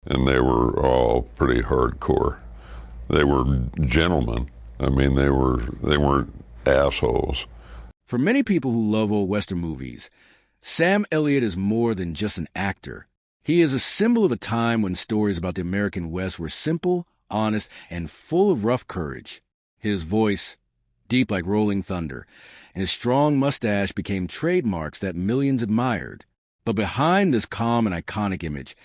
and they were all pretty hardcore. They were gentlemen. I mean, they weren't assholes. For many people who love old Western movies, Sam Elliott is more than just an actor. He is a symbol of a time when stories about the American West were simple, honest, and full of rough courage. His voice, deep like rolling thunder, and his strong mustache became trademarks that millions admired. But behind this calm and iconic image,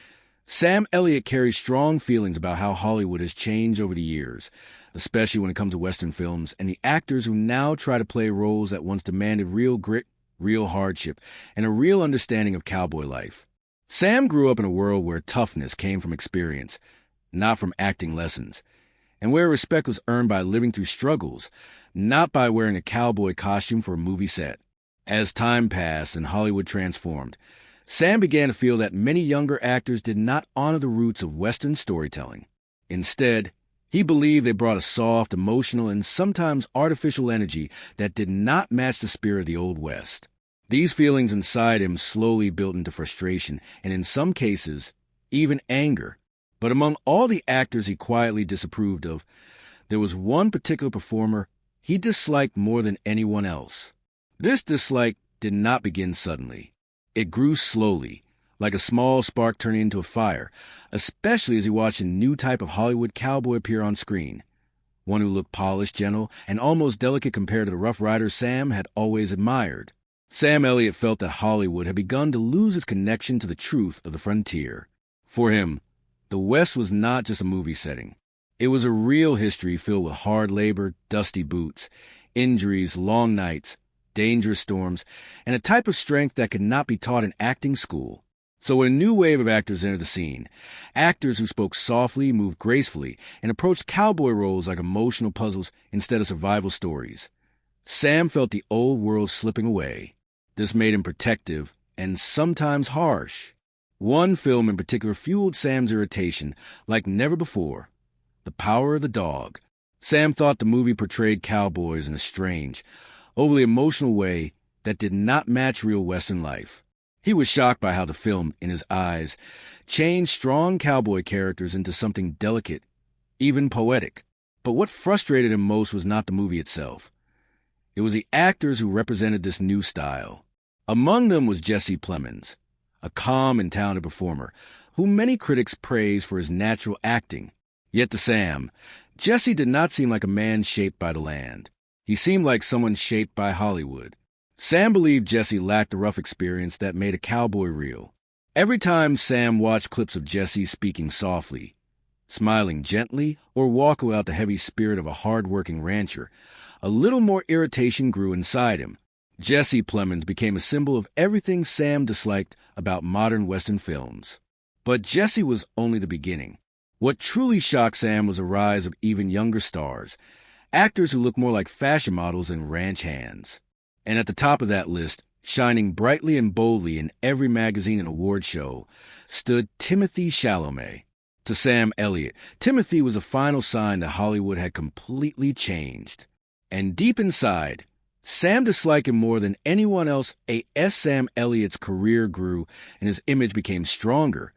Sam Elliott carries strong feelings about how Hollywood has changed over the years, especially when it comes to Western films and the actors who now try to play roles that once demanded real grit, real hardship, and a real understanding of cowboy life. Sam grew up in a world where toughness came from experience, not from acting lessons, and where respect was earned by living through struggles, not by wearing a cowboy costume for a movie set. As time passed and Hollywood transformed, Sam began to feel that many younger actors did not honor the roots of Western storytelling. Instead, he believed they brought a soft, emotional, and sometimes artificial energy that did not match the spirit of the Old West. These feelings inside him slowly built into frustration and, in some cases, even anger. But among all the actors he quietly disapproved of, there was one particular performer he disliked more than anyone else. This dislike did not begin suddenly. It grew slowly, like a small spark turning into a fire, especially as he watched a new type of Hollywood cowboy appear on screen. One who looked polished, gentle, and almost delicate compared to the Rough Rider Sam had always admired. Sam Elliott felt that Hollywood had begun to lose its connection to the truth of the frontier. For him, the West was not just a movie setting. It was a real history filled with hard labor, dusty boots, injuries, long nights, dangerous storms, and a type of strength that could not be taught in acting school. So when a new wave of actors entered the scene, actors who spoke softly, moved gracefully, and approached cowboy roles like emotional puzzles instead of survival stories, Sam felt the old world slipping away. This made him protective and sometimes harsh. One film in particular fueled Sam's irritation like never before: The Power of the Dog. Sam thought the movie portrayed cowboys in a strange, overly emotional way that did not match real Western life. He was shocked by how the film, in his eyes, changed strong cowboy characters into something delicate, even poetic. But what frustrated him most was not the movie itself. It was the actors who represented this new style. Among them was Jesse Plemons, a calm and talented performer, whom many critics praised for his natural acting. Yet to Sam, Jesse did not seem like a man shaped by the land. He seemed like someone shaped by Hollywood. Sam believed Jesse lacked the rough experience that made a cowboy real. Every time Sam watched clips of Jesse speaking softly, smiling gently, or walking without the heavy spirit of a hard-working rancher, a little more irritation grew inside him. Jesse Plemons became a symbol of everything Sam disliked about modern Western films. But Jesse was only the beginning. What truly shocked Sam was the rise of even younger stars, actors who looked more like fashion models than ranch hands. And at the top of that list, shining brightly and boldly in every magazine and award show, stood Timothy Chalamet. To Sam Elliott, Timothy was a final sign that Hollywood had completely changed. And deep inside, Sam disliked him more than anyone else. As Sam Elliott's career grew and his image became stronger,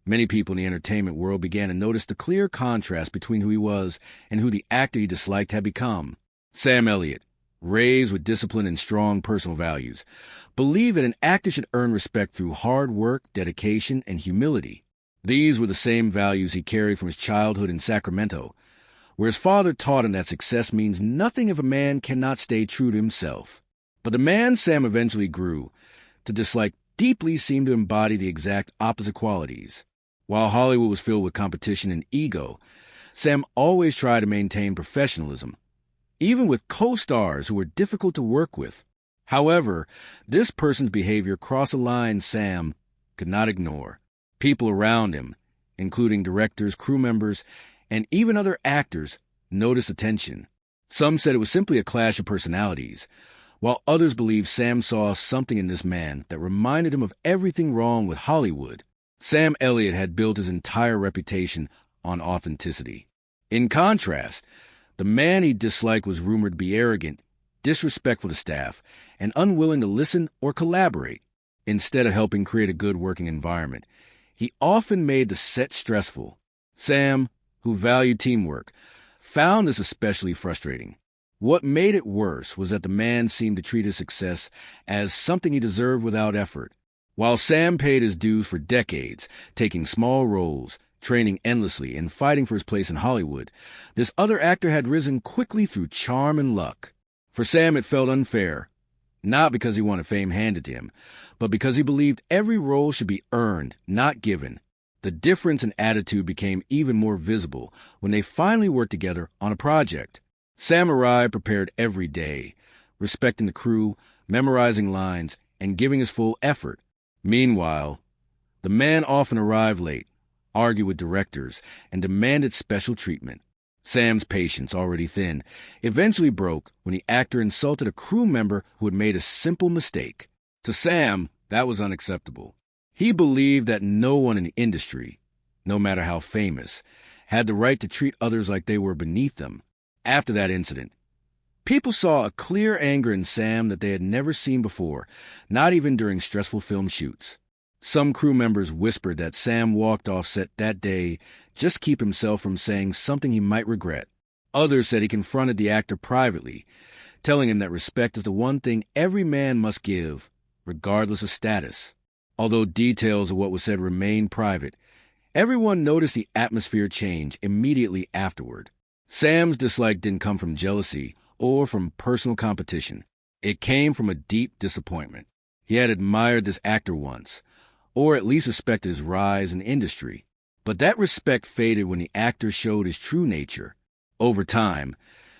many people in the entertainment world began to notice the clear contrast between who he was and who the actor he disliked had become. Sam Elliott, raised with discipline and strong personal values, believed that an actor should earn respect through hard work, dedication, and humility. These were the same values he carried from his childhood in Sacramento, where his father taught him that success means nothing if a man cannot stay true to himself. But the man Sam eventually grew to dislike deeply seemed to embody the exact opposite qualities. While Hollywood was filled with competition and ego, Sam always tried to maintain professionalism, even with co-stars who were difficult to work with. However, this person's behavior crossed a line Sam could not ignore. People around him, including directors, crew members, and even other actors, noticed the tension. Some said it was simply a clash of personalities, while others believed Sam saw something in this man that reminded him of everything wrong with Hollywood. Sam Elliott had built his entire reputation on authenticity. In contrast, the man he disliked was rumored to be arrogant, disrespectful to staff, and unwilling to listen or collaborate. Instead of helping create a good working environment, He often made the set stressful. Sam, who valued teamwork, found this especially frustrating. What made it worse was that the man seemed to treat his success as something he deserved without effort. While Sam paid his dues for decades, taking small roles, training endlessly, and fighting for his place in Hollywood, this other actor had risen quickly through charm and luck. For Sam, it felt unfair, not because he wanted fame handed to him, but because he believed every role should be earned, not given. The difference in attitude became even more visible when they finally worked together on a project. Sam arrived prepared every day, respecting the crew, memorizing lines, and giving his full effort. Meanwhile, the man often arrived late, argued with directors, and demanded special treatment. Sam's patience, already thin, eventually broke when the actor insulted a crew member who had made a simple mistake. To Sam, that was unacceptable. He believed that no one in the industry, no matter how famous, had the right to treat others like they were beneath them. After that incident, people saw a clear anger in Sam that they had never seen before, not even during stressful film shoots. Some crew members whispered that Sam walked off set that day just to keep himself from saying something he might regret. Others said he confronted the actor privately, telling him that respect is the one thing every man must give, regardless of status. Although details of what was said remained private, everyone noticed the atmosphere change immediately afterward. Sam's dislike didn't come from jealousy or from personal competition. It came from a deep disappointment. He had admired this actor once, or at least respected his rise in industry. But that respect faded when the actor showed his true nature. Over time,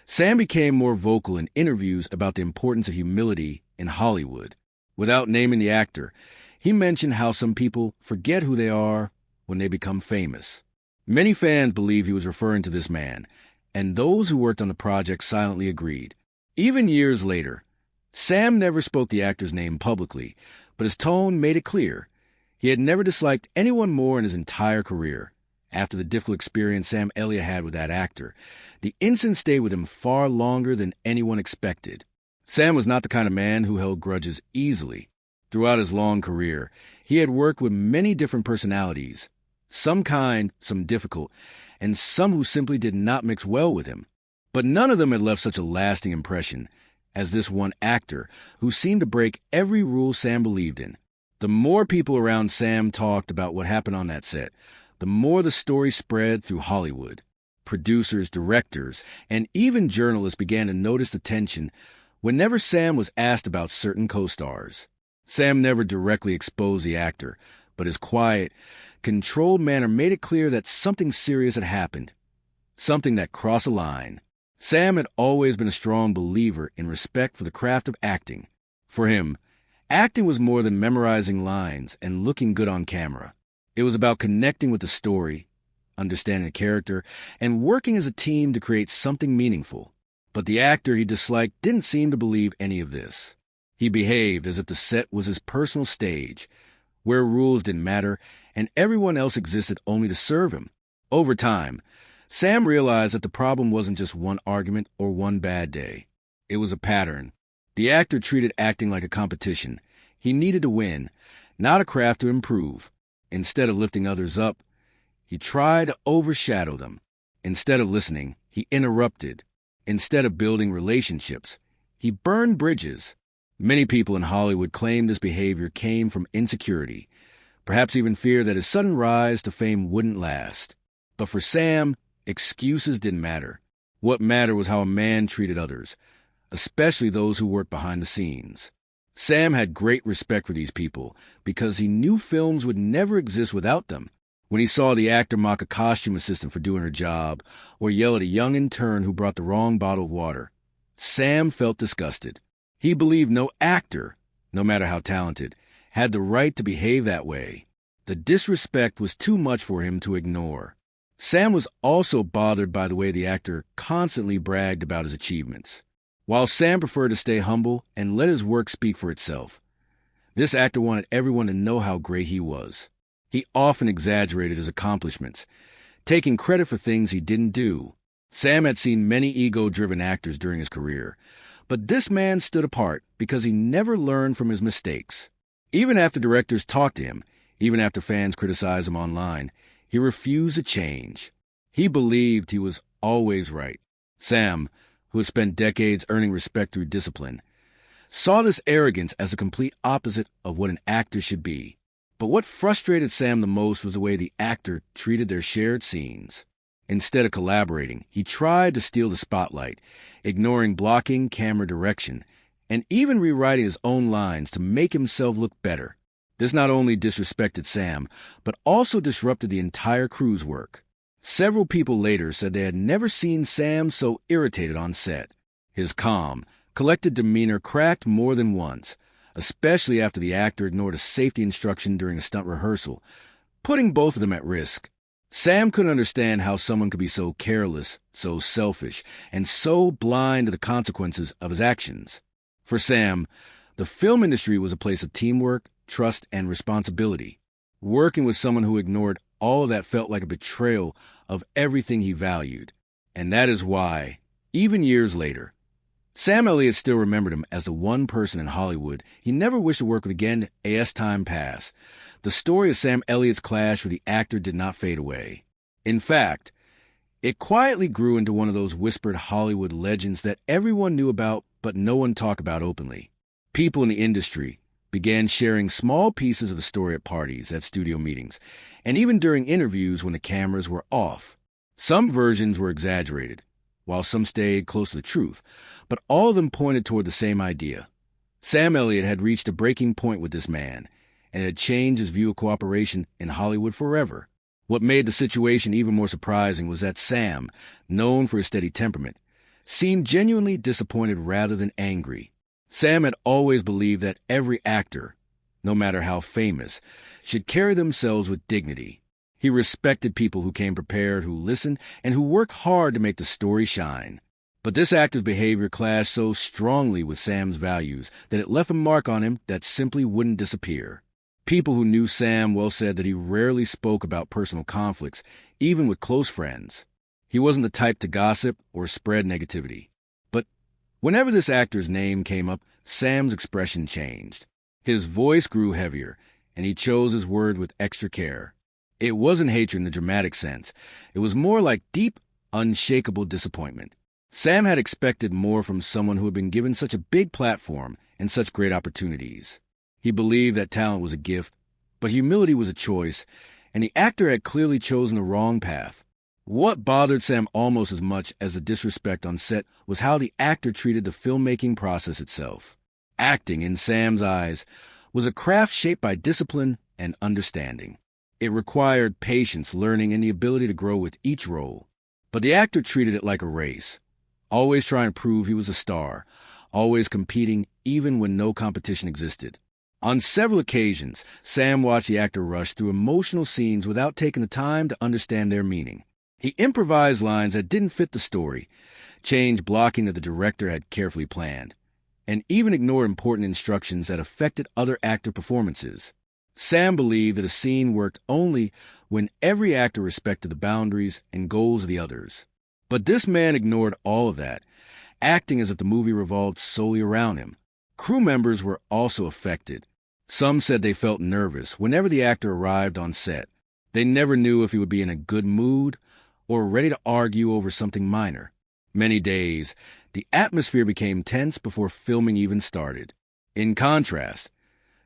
Sam became more vocal in interviews about the importance of humility in Hollywood. Without naming the actor, he mentioned how some people forget who they are when they become famous. Many fans believe he was referring to this man, and those who worked on the project silently agreed. Even years later, Sam never spoke the actor's name publicly, but his tone made it clear. He had never disliked anyone more in his entire career. After the difficult experience Sam Elliott had with that actor, the incident stayed with him far longer than anyone expected. Sam was not the kind of man who held grudges easily. Throughout his long career, he had worked with many different personalities, some kind, some difficult, and some who simply did not mix well with him. But none of them had left such a lasting impression as this one actor who seemed to break every rule Sam believed in. The more people around Sam talked about what happened on that set, the more the story spread through Hollywood. Producers, directors, and even journalists began to notice the tension whenever Sam was asked about certain co-stars. Sam never directly exposed the actor, but his quiet, controlled manner made it clear that something serious had happened, something that crossed a line. Sam had always been a strong believer in respect for the craft of acting. For him, acting was more than memorizing lines and looking good on camera. It was about connecting with the story, understanding the character, and working as a team to create something meaningful. But the actor he disliked didn't seem to believe any of this. He behaved as if the set was his personal stage, where rules didn't matter and everyone else existed only to serve him. Over time, Sam realized that the problem wasn't just one argument or one bad day. It was a pattern. The actor treated acting like a competition. He needed to win, not a craft to improve. Instead of lifting others up, he tried to overshadow them. Instead of listening, he interrupted. Instead of building relationships, he burned bridges. Many people in Hollywood claimed this behavior came from insecurity, perhaps even fear that his sudden rise to fame wouldn't last. But for Sam, excuses didn't matter. What mattered was how a man treated others, especially those who worked behind the scenes. Sam had great respect for these people because he knew films would never exist without them. When he saw the actor mock a costume assistant for doing her job or yell at a young intern who brought the wrong bottle of water, Sam felt disgusted. He believed no actor, no matter how talented, had the right to behave that way. The disrespect was too much for him to ignore. Sam was also bothered by the way the actor constantly bragged about his achievements. While Sam preferred to stay humble and let his work speak for itself, this actor wanted everyone to know how great he was. He often exaggerated his accomplishments, taking credit for things he didn't do. Sam had seen many ego-driven actors during his career, but this man stood apart because he never learned from his mistakes. Even after directors talked to him, Even after fans criticized him online, he refused to change. He believed he was always right. Sam, who had spent decades earning respect through discipline, saw this arrogance as a complete opposite of what an actor should be. But what frustrated Sam the most was the way the actor treated their shared scenes. Instead of collaborating, he tried to steal the spotlight, ignoring blocking camera direction, and even rewriting his own lines to make himself look better. This not only disrespected Sam, but also disrupted the entire crew's work. Several people later said they had never seen Sam so irritated on set. His calm, collected demeanor cracked more than once, especially after the actor ignored a safety instruction during a stunt rehearsal, putting both of them at risk. Sam couldn't understand how someone could be so careless, so selfish, and so blind to the consequences of his actions. For Sam, the film industry was a place of teamwork, trust, and responsibility. Working with someone who ignored all of that felt like a betrayal of everything he valued. And that is why, even years later, Sam Elliott still remembered him as the one person in Hollywood he never wished to work with again as time passed. The story of Sam Elliott's clash with the actor did not fade away. In fact, it quietly grew into one of those whispered Hollywood legends that everyone knew about but no one talked about openly. People in the industry began sharing small pieces of the story at parties, at studio meetings, and even during interviews when the cameras were off. Some versions were exaggerated, while some stayed close to the truth, but all of them pointed toward the same idea. Sam Elliott had reached a breaking point with this man, and it had changed his view of cooperation in Hollywood forever. What made the situation even more surprising was that Sam, known for his steady temperament, seemed genuinely disappointed rather than angry. Sam had always believed that every actor, no matter how famous, should carry themselves with dignity. He respected people who came prepared, who listened, and who worked hard to make the story shine. But this actor's behavior clashed so strongly with Sam's values that it left a mark on him that simply wouldn't disappear. People who knew Sam well said that he rarely spoke about personal conflicts, even with close friends. He wasn't the type to gossip or spread negativity. But whenever this actor's name came up, Sam's expression changed. His voice grew heavier, and he chose his words with extra care. It wasn't hatred in the dramatic sense. It was more like deep, unshakable disappointment. Sam had expected more from someone who had been given such a big platform and such great opportunities. He believed that talent was a gift, but humility was a choice, and the actor had clearly chosen the wrong path. What bothered Sam almost as much as the disrespect on set was how the actor treated the filmmaking process itself. Acting, in Sam's eyes, was a craft shaped by discipline and understanding. It required patience, learning, and the ability to grow with each role. But the actor treated it like a race, always trying to prove he was a star, always competing even when no competition existed. On several occasions, Sam watched the actor rush through emotional scenes without taking the time to understand their meaning. He improvised lines that didn't fit the story, changed blocking that the director had carefully planned, and even ignored important instructions that affected other actor performances. Sam believed that a scene worked only when every actor respected the boundaries and goals of the others. But this man ignored all of that, acting as if the movie revolved solely around him. Crew members were also affected. Some said they felt nervous whenever the actor arrived on set. They never knew if he would be in a good mood or ready to argue over something minor. Many days, the atmosphere became tense before filming even started. In contrast,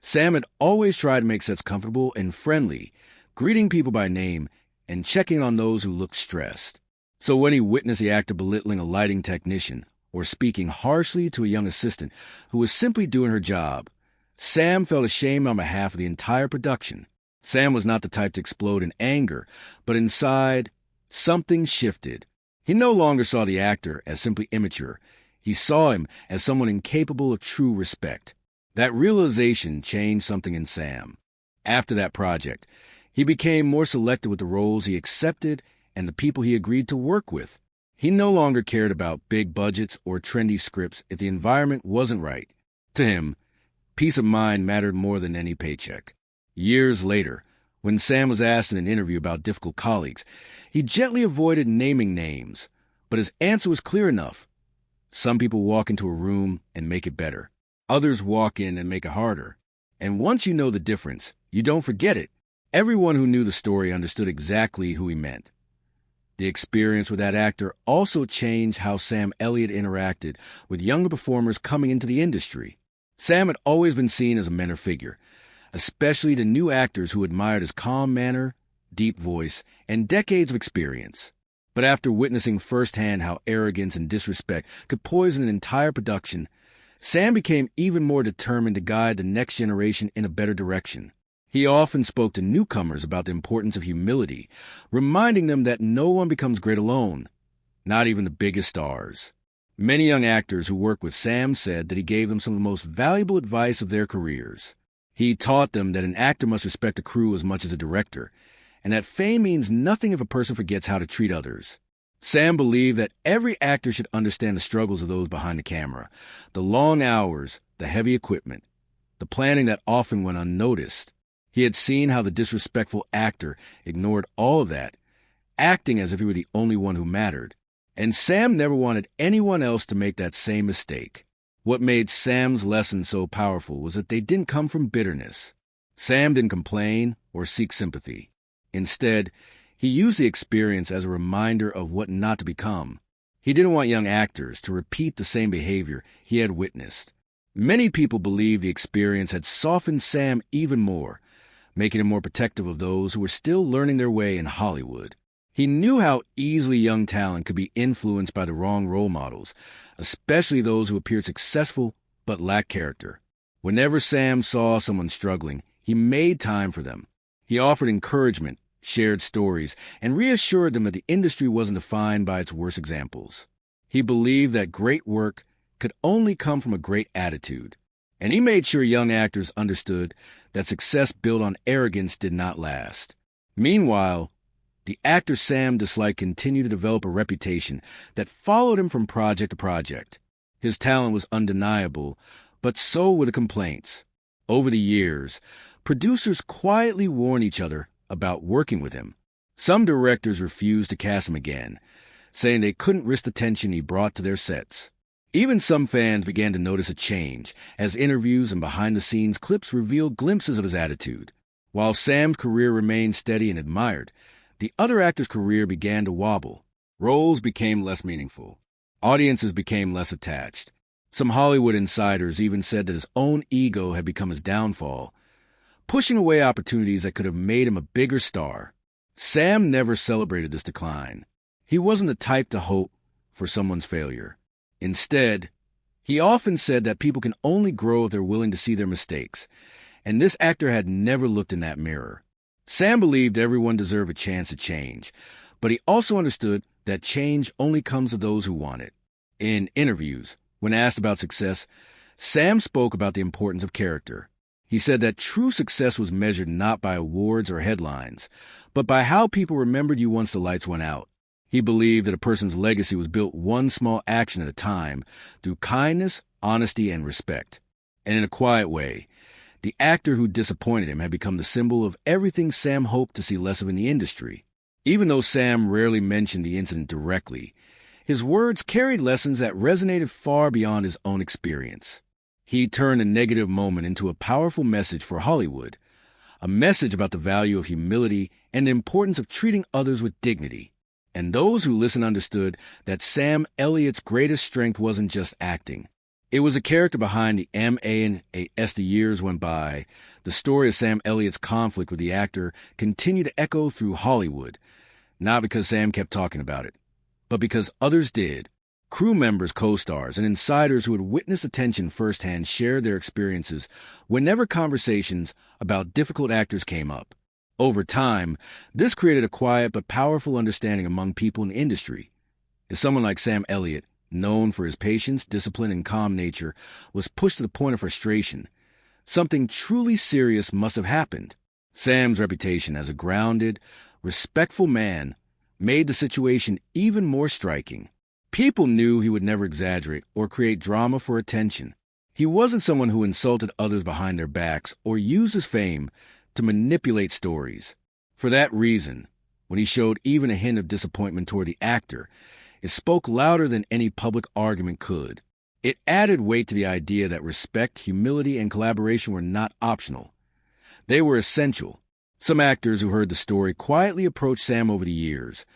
Sam had always tried to make sets comfortable and friendly, greeting people by name and checking on those who looked stressed. So when he witnessed the actor belittling a lighting technician or speaking harshly to a young assistant who was simply doing her job, Sam felt ashamed on behalf of the entire production. Sam was not the type to explode in anger, but inside, something shifted. He no longer saw the actor as simply immature. He saw him as someone incapable of true respect. That realization changed something in Sam. After that project, he became more selective with the roles he accepted and the people he agreed to work with. He no longer cared about big budgets or trendy scripts if the environment wasn't right. To him, peace of mind mattered more than any paycheck. Years later, when Sam was asked in an interview about difficult colleagues, he gently avoided naming names, but his answer was clear enough. Some people walk into a room and make it better. Others walk in and make it harder. And once you know the difference, you don't forget it. Everyone who knew the story understood exactly who he meant. The experience with that actor also changed how Sam Elliott interacted with younger performers coming into the industry. Sam had always been seen as a mentor figure, especially to new actors who admired his calm manner, deep voice, and decades of experience. But after witnessing firsthand how arrogance and disrespect could poison an entire production, Sam became even more determined to guide the next generation in a better direction. He often spoke to newcomers about the importance of humility, reminding them that no one becomes great alone, not even the biggest stars. Many young actors who worked with Sam said that he gave them some of the most valuable advice of their careers. He taught them that an actor must respect a crew as much as a director, and that fame means nothing if a person forgets how to treat others. Sam believed that every actor should understand the struggles of those behind the camera, the long hours, the heavy equipment, the planning that often went unnoticed. He had seen how the disrespectful actor ignored all of that, acting as if he were the only one who mattered. And Sam never wanted anyone else to make that same mistake. What made Sam's lessons so powerful was that they didn't come from bitterness. Sam didn't complain or seek sympathy. Instead, he used the experience as a reminder of what not to become. He didn't want young actors to repeat the same behavior he had witnessed. Many people believe the experience had softened Sam even more, making him more protective of those who were still learning their way in Hollywood. He knew how easily young talent could be influenced by the wrong role models, especially those who appeared successful but lacked character. Whenever Sam saw someone struggling, he made time for them. He offered encouragement, shared stories, and reassured them that the industry wasn't defined by its worst examples. He believed that great work could only come from a great attitude. And he made sure young actors understood that success built on arrogance did not last. Meanwhile, the actor Sam disliked continued to develop a reputation that followed him from project to project. His talent was undeniable, but so were the complaints. Over the years, producers quietly warned each other about working with him. Some directors refused to cast him again, saying they couldn't risk the tension he brought to their sets. Even some fans began to notice a change, as interviews and behind-the-scenes clips revealed glimpses of his attitude. While Sam's career remained steady and admired, the other actor's career began to wobble. Roles became less meaningful. Audiences became less attached. Some Hollywood insiders even said that his own ego had become his downfall, pushing away opportunities that could have made him a bigger star. Sam never celebrated this decline. He wasn't the type to hope for someone's failure. Instead, he often said that people can only grow if they're willing to see their mistakes, and this actor had never looked in that mirror. Sam believed everyone deserved a chance to change, but he also understood that change only comes to those who want it. In interviews, when asked about success, Sam spoke about the importance of character. He said that true success was measured not by awards or headlines, but by how people remembered you once the lights went out. He believed that a person's legacy was built one small action at a time through kindness, honesty, and respect. And in a quiet way, the actor who disappointed him had become the symbol of everything Sam hoped to see less of in the industry. Even though Sam rarely mentioned the incident directly, his words carried lessons that resonated far beyond his own experience. He turned a negative moment into a powerful message for Hollywood, a message about the value of humility and the importance of treating others with dignity. And those who listened understood that Sam Elliott's greatest strength wasn't just acting. It was a character behind the M.A. and as the years went by, the story of Sam Elliott's conflict with the actor continued to echo through Hollywood, not because Sam kept talking about it, but because others did. Crew members, co-stars, and insiders who had witnessed the tension firsthand shared their experiences whenever conversations about difficult actors came up. Over time, this created a quiet but powerful understanding among people in the industry. If someone like Sam Elliott, known for his patience, discipline, and calm nature, was pushed to the point of frustration, something truly serious must have happened. Sam's reputation as a grounded, respectful man made the situation even more striking. People knew he would never exaggerate or create drama for attention. He wasn't someone who insulted others behind their backs or used his fame to manipulate stories. For that reason, when he showed even a hint of disappointment toward the actor, it spoke louder than any public argument could. It added weight to the idea that respect, humility, and collaboration were not optional. They were essential. Some actors who heard the story quietly approached Sam over the years,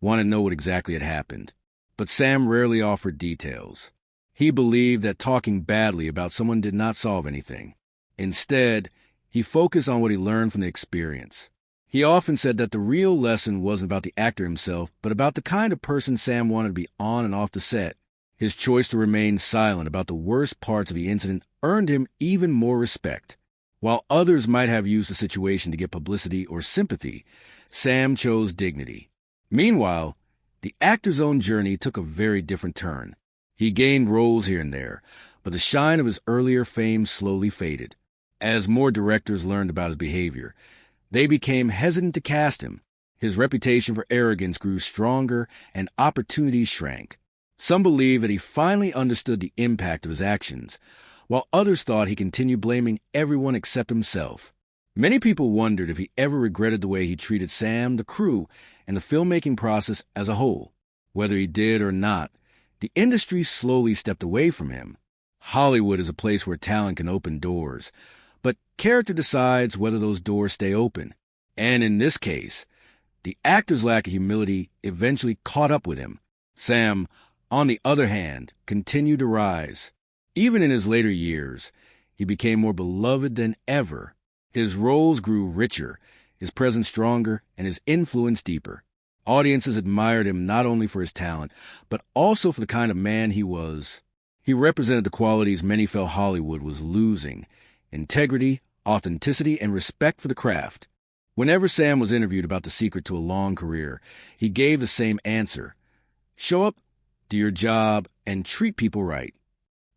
wanted to know what exactly had happened. But Sam rarely offered details. He believed that talking badly about someone did not solve anything. Instead, he focused on what he learned from the experience. He often said that the real lesson wasn't about the actor himself, but about the kind of person Sam wanted to be on and off the set. His choice to remain silent about the worst parts of the incident earned him even more respect. While others might have used the situation to get publicity or sympathy, Sam chose dignity. Meanwhile, the actor's own journey took a very different turn. He gained roles here and there, but the shine of his earlier fame slowly faded. As more directors learned about his behavior, they became hesitant to cast him. His reputation for arrogance grew stronger and opportunities shrank. Some believe that he finally understood the impact of his actions, while others thought he continued blaming everyone except himself. Many people wondered if he ever regretted the way he treated Sam, the crew, and the filmmaking process as a whole. Whether he did or not, the industry slowly stepped away from him. Hollywood is a place where talent can open doors, but character decides whether those doors stay open. And in this case, the actor's lack of humility eventually caught up with him. Sam, on the other hand, continued to rise. Even in his later years, he became more beloved than ever. His roles grew richer, his presence stronger, and his influence deeper. Audiences admired him not only for his talent, but also for the kind of man he was. He represented the qualities many felt Hollywood was losing: integrity, authenticity, and respect for the craft. Whenever Sam was interviewed about the secret to a long career, he gave the same answer: show up, do your job, and treat people right.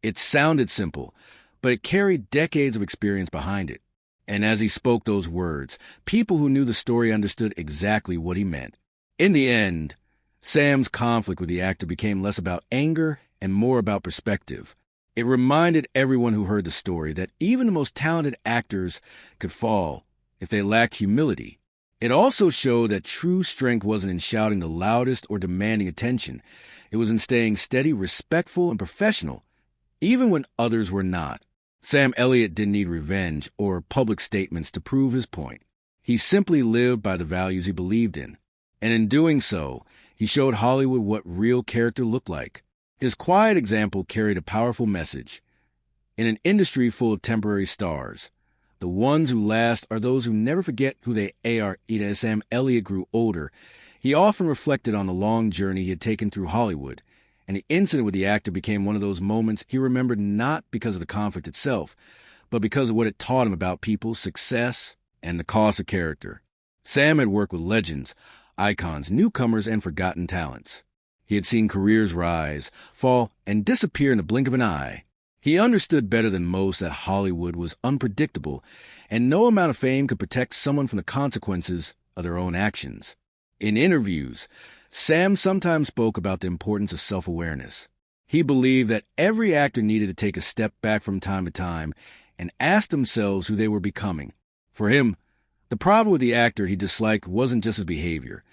It sounded simple, but it carried decades of experience behind it. And as he spoke those words, people who knew the story understood exactly what he meant. In the end, Sam's conflict with the actor became less about anger and more about perspective. It reminded everyone who heard the story that even the most talented actors could fall if they lacked humility. It also showed that true strength wasn't in shouting the loudest or demanding attention. It was in staying steady, respectful, and professional, even when others were not. Sam Elliott didn't need revenge or public statements to prove his point. He simply lived by the values he believed in. And in doing so, he showed Hollywood what real character looked like. His quiet example carried a powerful message. In an industry full of temporary stars, the ones who last are those who never forget who they are. As Sam Elliott grew older, he often reflected on the long journey he had taken through Hollywood, and the incident with the actor became one of those moments he remembered not because of the conflict itself, but because of what it taught him about people, success, and the cost of character. Sam had worked with legends, icons, newcomers, and forgotten talents. He had seen careers rise, fall, and disappear in the blink of an eye. He understood better than most that Hollywood was unpredictable, and no amount of fame could protect someone from the consequences of their own actions. In interviews, Sam sometimes spoke about the importance of self-awareness. He believed that every actor needed to take a step back from time to time and ask themselves who they were becoming. For him, the problem with the actor he disliked wasn't just his behavior.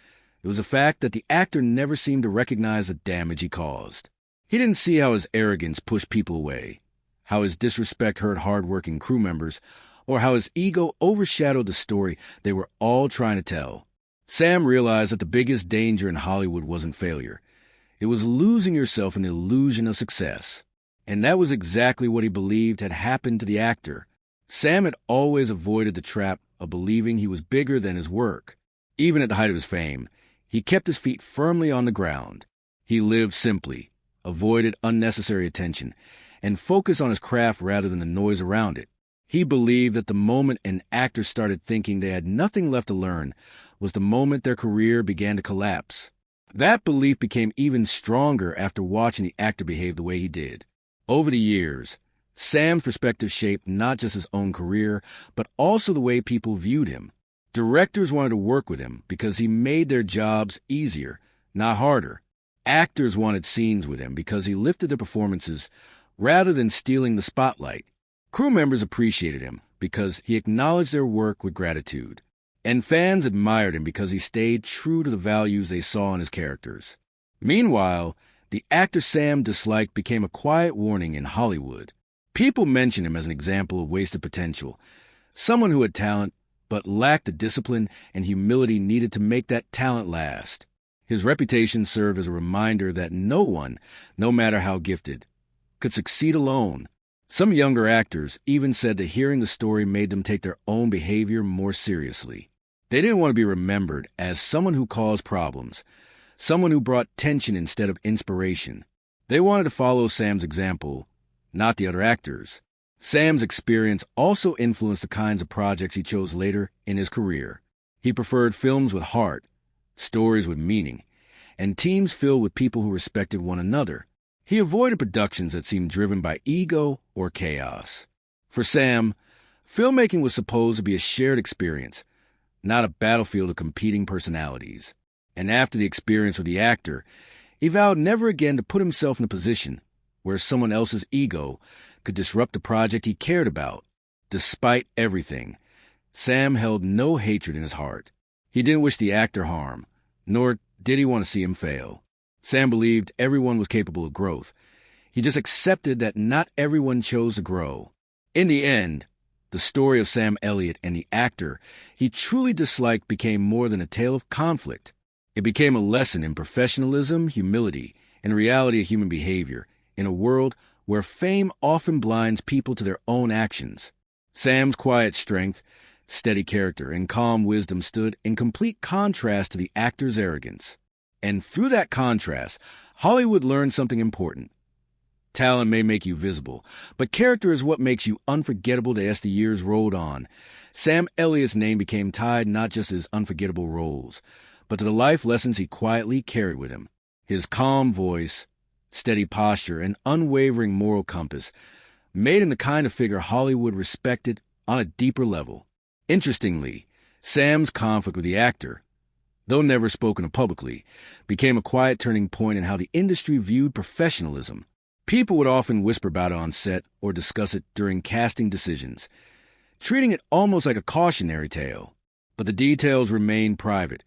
It was the fact that the actor never seemed to recognize the damage he caused. He didn't see how his arrogance pushed people away, how his disrespect hurt hard-working crew members, or how his ego overshadowed the story they were all trying to tell. Sam realized that the biggest danger in Hollywood wasn't failure. It was losing yourself in the illusion of success. And that was exactly what he believed had happened to the actor. Sam had always avoided the trap of believing he was bigger than his work. Even at the height of his fame, he kept his feet firmly on the ground. He lived simply, avoided unnecessary attention, and focused on his craft rather than the noise around it. He believed that the moment an actor started thinking they had nothing left to learn was the moment their career began to collapse. That belief became even stronger after watching the actor behave the way he did. Over the years, Sam's perspective shaped not just his own career, but also the way people viewed him. Directors wanted to work with him because he made their jobs easier, not harder. Actors wanted scenes with him because he lifted their performances rather than stealing the spotlight. Crew members appreciated him because he acknowledged their work with gratitude. And fans admired him because he stayed true to the values they saw in his characters. Meanwhile, the actor Sam disliked became a quiet warning in Hollywood. People mentioned him as an example of wasted potential, someone who had talent but lacked the discipline and humility needed to make that talent last. His reputation served as a reminder that no one, no matter how gifted, could succeed alone. Some younger actors even said that hearing the story made them take their own behavior more seriously. They didn't want to be remembered as someone who caused problems, someone who brought tension instead of inspiration. They wanted to follow Sam's example, not the other actors. Sam's experience also influenced the kinds of projects he chose later in his career. He preferred films with heart, stories with meaning, and teams filled with people who respected one another. He avoided productions that seemed driven by ego or chaos. For Sam, filmmaking was supposed to be a shared experience, not a battlefield of competing personalities. And after the experience with the actor, he vowed never again to put himself in a position where someone else's ego could disrupt the project he cared about. Despite everything, Sam held no hatred in his heart. He didn't wish the actor harm, nor did he want to see him fail. Sam believed everyone was capable of growth. He just accepted that not everyone chose to grow. In the end, the story of Sam Elliott and the actor he truly disliked became more than a tale of conflict. It became a lesson in professionalism, humility, and the reality of human behavior in a world where fame often blinds people to their own actions. Sam's quiet strength, steady character, and calm wisdom stood in complete contrast to the actor's arrogance. And through that contrast, Hollywood learned something important. Talent may make you visible, but character is what makes you unforgettable as the years rolled on. Sam Elliott's name became tied not just to his unforgettable roles, but to the life lessons he quietly carried with him. His calm voice, steady posture, and unwavering moral compass made him the kind of figure Hollywood respected on a deeper level. Interestingly, Sam's conflict with the actor, though never spoken of publicly, became a quiet turning point in how the industry viewed professionalism. People would often whisper about it on set or discuss it during casting decisions, treating it almost like a cautionary tale. But the details remained private,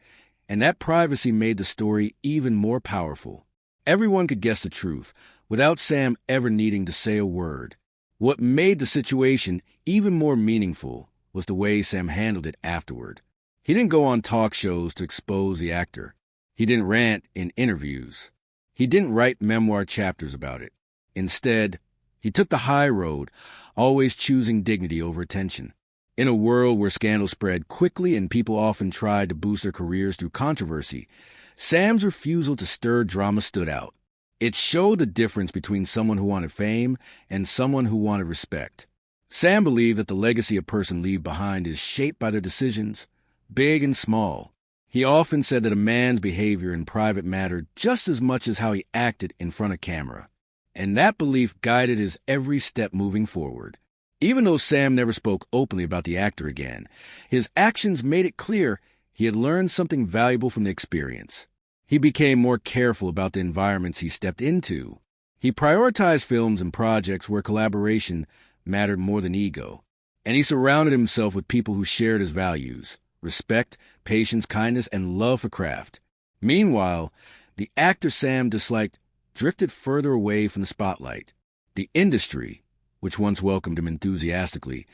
and that privacy made the story even more powerful. Everyone could guess the truth, without Sam ever needing to say a word. What made the situation even more meaningful was the way Sam handled it afterward. He didn't go on talk shows to expose the actor. He didn't rant in interviews. He didn't write memoir chapters about it. Instead, he took the high road, always choosing dignity over attention. In a world where scandals spread quickly and people often tried to boost their careers through controversy, Sam's refusal to stir drama stood out. It showed the difference between someone who wanted fame and someone who wanted respect. Sam believed that the legacy a person leaves behind is shaped by their decisions, big and small. He often said that a man's behavior in private mattered just as much as how he acted in front of camera. And that belief guided his every step moving forward. Even though Sam never spoke openly about the actor again, his actions made it clear he had learned something valuable from the experience. He became more careful about the environments he stepped into. He prioritized films and projects where collaboration mattered more than ego. And he surrounded himself with people who shared his values: respect, patience, kindness, and love for craft. Meanwhile, the actor Sam disliked drifted further away from the spotlight. The industry, which once welcomed him enthusiastically,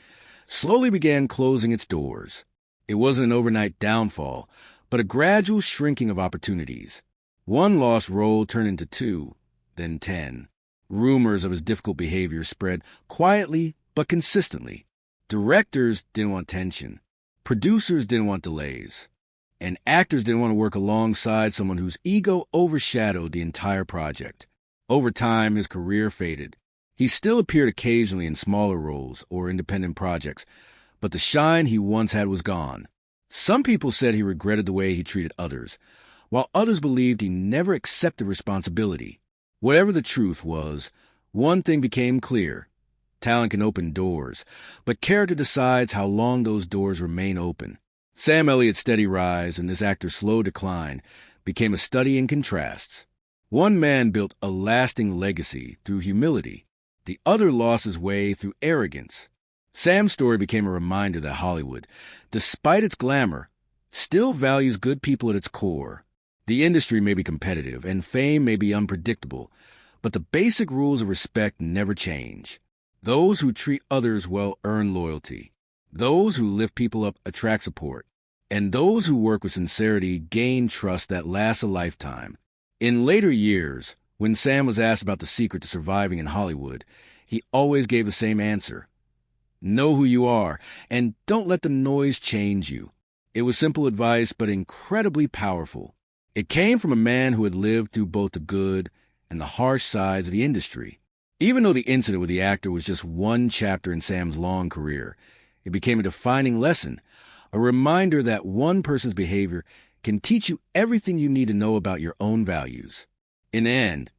slowly began closing its doors. It wasn't an overnight downfall, but a gradual shrinking of opportunities. One lost role turned into 2, then 10. Rumors of his difficult behavior spread quietly but consistently. Directors didn't want tension. Producers didn't want delays. And actors didn't want to work alongside someone whose ego overshadowed the entire project. Over time, his career faded. He still appeared occasionally in smaller roles or independent projects, but the shine he once had was gone. Some people said he regretted the way he treated others, while others believed he never accepted responsibility. Whatever the truth was, one thing became clear: talent can open doors, but character decides how long those doors remain open. Sam Elliott's steady rise and this actor's slow decline became a study in contrasts. One man built a lasting legacy through humility. The other lost his way through arrogance. Sam's story became a reminder that Hollywood, despite its glamour, still values good people at its core. The industry may be competitive and fame may be unpredictable, but the basic rules of respect never change. Those who treat others well earn loyalty. Those who lift people up attract support, and those who work with sincerity gain trust that lasts a lifetime. In later years, when Sam was asked about the secret to surviving in Hollywood, he always gave the same answer. Know who you are, and don't let the noise change you. It was simple advice, but incredibly powerful. It came from a man who had lived through both the good and the harsh sides of the industry. Even though the incident with the actor was just one chapter in Sam's long career, it became a defining lesson, a reminder that one person's behavior can teach you everything you need to know about your own values. In the end,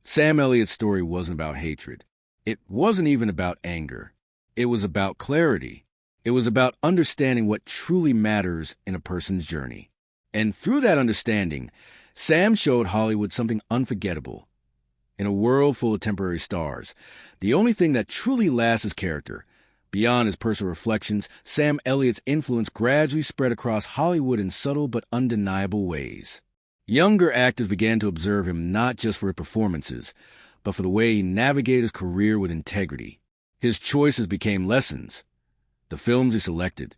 Sam Elliott's story wasn't about hatred. It wasn't even about anger. It was about clarity. It was about understanding what truly matters in a person's journey. And through that understanding, Sam showed Hollywood something unforgettable. In a world full of temporary stars, the only thing that truly lasts is character. Beyond his personal reflections, Sam Elliott's influence gradually spread across Hollywood in subtle but undeniable ways. Younger actors began to observe him not just for his performances, but for the way he navigated his career with integrity. His choices became lessons. The films he selected,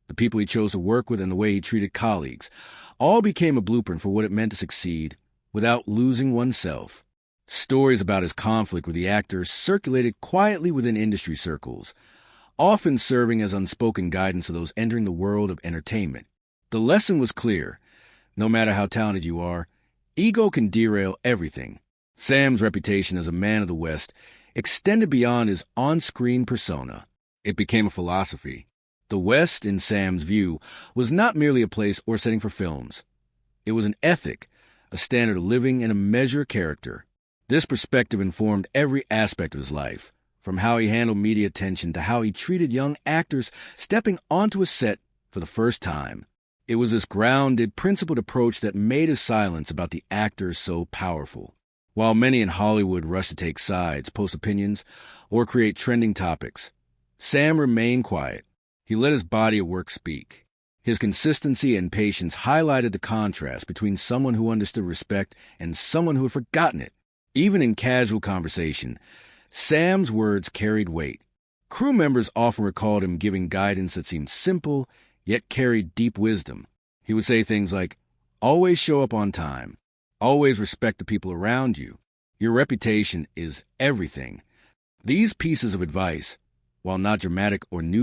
the people he chose to work with, and the way he treated colleagues, all became a blueprint for what it meant to succeed without losing oneself. Stories about his conflict with the actors circulated quietly within industry circles, often serving as unspoken guidance to those entering the world of entertainment. The lesson was clear. No matter how talented you are, ego can derail everything. Sam's reputation as a man of the West extended beyond his on-screen persona. It became a philosophy. The West, in Sam's view, was not merely a place or setting for films. It was an ethic, a standard of living, and a measure of character. This perspective informed every aspect of his life, from how he handled media attention to how he treated young actors stepping onto a set for the first time. It was this grounded, principled approach that made his silence about the actors so powerful. While many in Hollywood rushed to take sides, post opinions, or create trending topics, Sam remained quiet. He let his body of work speak. His consistency and patience highlighted the contrast between someone who understood respect and someone who had forgotten it. Even in casual conversation, Sam's words carried weight. Crew members often recalled him giving guidance that seemed simple, yet carried deep wisdom. He would say things like, "Always show up on time. Always respect the people around you. Your reputation is everything." These pieces of advice, while not dramatic or new,